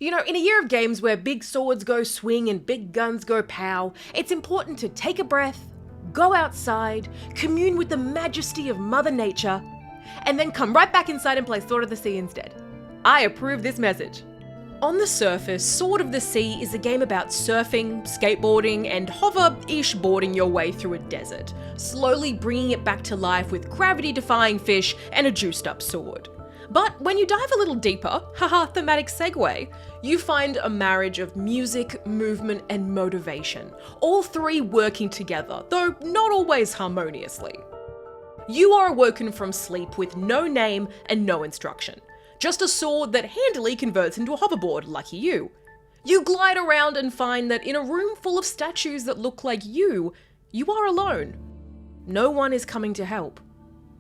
In a year of games where big swords go swing and big guns go pow, it's important to take a breath, go outside, commune with the majesty of Mother Nature, and then come right back inside and play Sword of the Sea instead. I approve this message. On the surface, Sword of the Sea is a game about surfing, skateboarding, and hover-ish boarding your way through a desert, slowly bringing it back to life with gravity-defying fish and a juiced-up sword. But when you dive a little deeper, haha, thematic segue, you find a marriage of music, movement, and motivation, all three working together, though not always harmoniously. You are awoken from sleep with no name and no instruction. Just a sword that handily converts into a hoverboard, lucky you. You glide around and find that in a room full of statues that look like you are alone. No one is coming to help.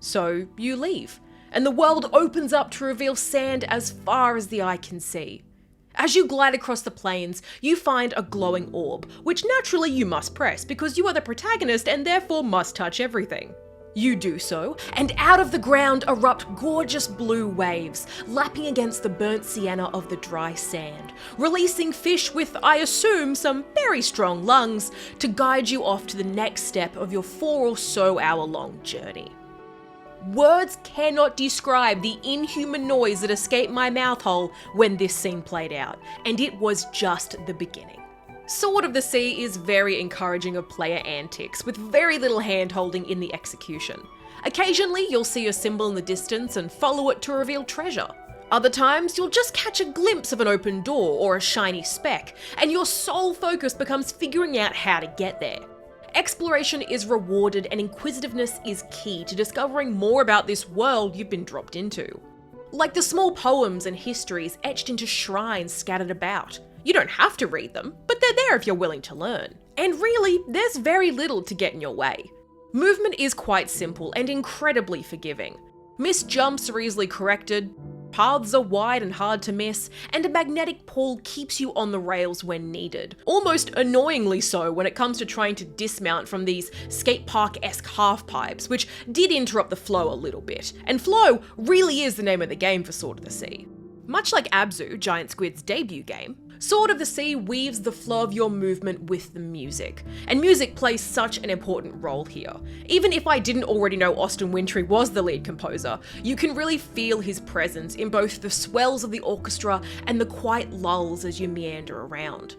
So you leave, and the world opens up to reveal sand as far as the eye can see. As you glide across the plains, you find a glowing orb, which naturally you must press because you are the protagonist and therefore must touch everything. You do so, and out of the ground erupt gorgeous blue waves, lapping against the burnt sienna of the dry sand, releasing fish with, I assume, some very strong lungs to guide you off to the next step of your 4 or so hour long journey. Words cannot describe the inhuman noise that escaped my mouth hole when this scene played out, and it was just the beginning. Sword of the Sea is very encouraging of player antics, with very little hand-holding in the execution. Occasionally, you'll see a symbol in the distance and follow it to reveal treasure. Other times, you'll just catch a glimpse of an open door or a shiny speck, and your sole focus becomes figuring out how to get there. Exploration is rewarded and inquisitiveness is key to discovering more about this world you've been dropped into. Like the small poems and histories etched into shrines scattered about. You don't have to read them, but they're there if you're willing to learn. And really, there's very little to get in your way. Movement is quite simple and incredibly forgiving. Missed jumps are easily corrected, paths are wide and hard to miss, and a magnetic pull keeps you on the rails when needed. Almost annoyingly so when it comes to trying to dismount from these skate park-esque half-pipes, which did interrupt the flow a little bit. And flow really is the name of the game for Sword of the Sea. Much like Abzu, Giant Squid's debut game, Sword of the Sea weaves the flow of your movement with the music, and music plays such an important role here. Even if I didn't already know Austin Wintory was the lead composer, you can really feel his presence in both the swells of the orchestra and the quiet lulls as you meander around.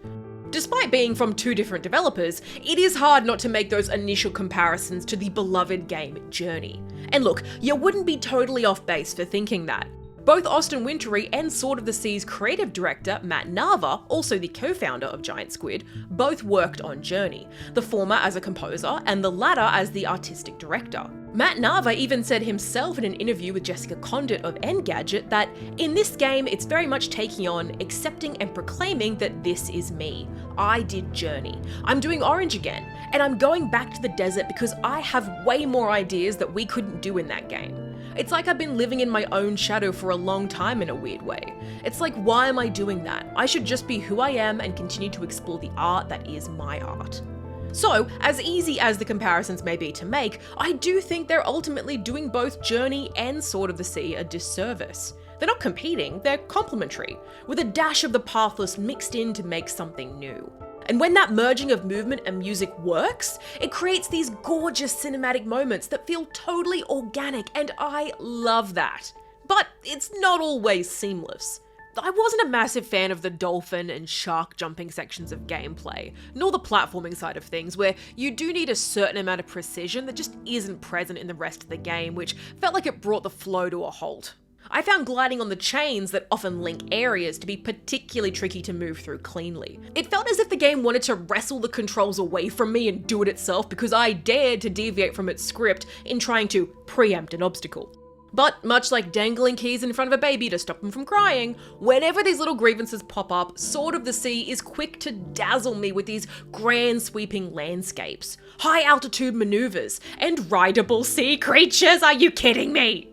Despite being from 2 different developers, it is hard not to make those initial comparisons to the beloved game Journey. And look, you wouldn't be totally off base for thinking that. Both Austin Wintory and Sword of the Sea's creative director, Matt Nava, also the co-founder of Giant Squid, both worked on Journey, the former as a composer and the latter as the artistic director. Matt Nava even said himself in an interview with Jessica Condit of Engadget that, in this game it's very much taking on, accepting and proclaiming that this is me. I did Journey. I'm doing Orange again, and I'm going back to the desert because I have way more ideas that we couldn't do in that game. It's like I've been living in my own shadow for a long time in a weird way. It's like, why am I doing that? I should just be who I am and continue to explore the art that is my art. So, as easy as the comparisons may be to make, I do think they're ultimately doing both Journey and Sword of the Sea a disservice. They're not competing, they're complementary, with a dash of the pathless mixed in to make something new. And when that merging of movement and music works, it creates these gorgeous cinematic moments that feel totally organic, and I love that. But it's not always seamless. I wasn't a massive fan of the dolphin and shark jumping sections of gameplay, nor the platforming side of things, where you do need a certain amount of precision that just isn't present in the rest of the game, which felt like it brought the flow to a halt. I found gliding on the chains that often link areas to be particularly tricky to move through cleanly. It felt as if the game wanted to wrestle the controls away from me and do it itself because I dared to deviate from its script in trying to preempt an obstacle. But much like dangling keys in front of a baby to stop them from crying, whenever these little grievances pop up, Sword of the Sea is quick to dazzle me with these grand sweeping landscapes, high altitude maneuvers, and rideable sea creatures, are you kidding me?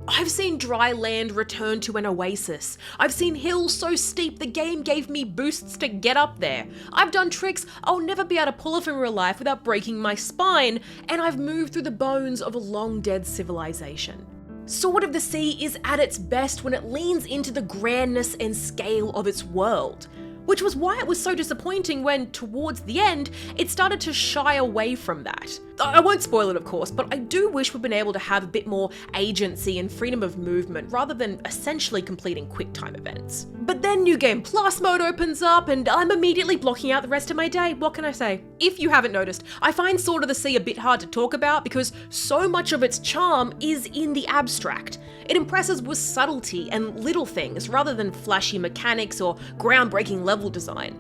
I've seen dry land return to an oasis. I've seen hills so steep the game gave me boosts to get up there. I've done tricks I'll never be able to pull off in real life without breaking my spine, and I've moved through the bones of a long dead civilization. Sword of the Sea is at its best when it leans into the grandness and scale of its world, which was why it was so disappointing when, towards the end, it started to shy away from that. I won't spoil it, of course, but I do wish we'd been able to have a bit more agency and freedom of movement rather than essentially completing QuickTime events. But then New Game Plus mode opens up and I'm immediately blocking out the rest of my day. What can I say? If you haven't noticed, I find Sword of the Sea a bit hard to talk about because so much of its charm is in the abstract. It impresses with subtlety and little things rather than flashy mechanics or groundbreaking level design.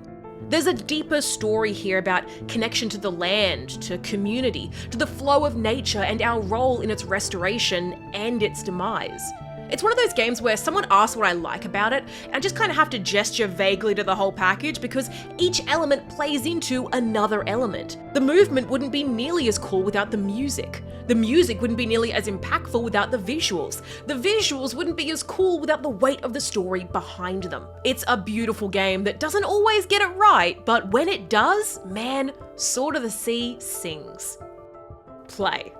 There's a deeper story here about connection to the land, to community, to the flow of nature and our role in its restoration and its demise. It's one of those games where someone asks what I like about it, and I just kind of have to gesture vaguely to the whole package because each element plays into another element. The movement wouldn't be nearly as cool without the music. The music wouldn't be nearly as impactful without the visuals. The visuals wouldn't be as cool without the weight of the story behind them. It's a beautiful game that doesn't always get it right, but when it does, man, Sword of the Sea sings. Play.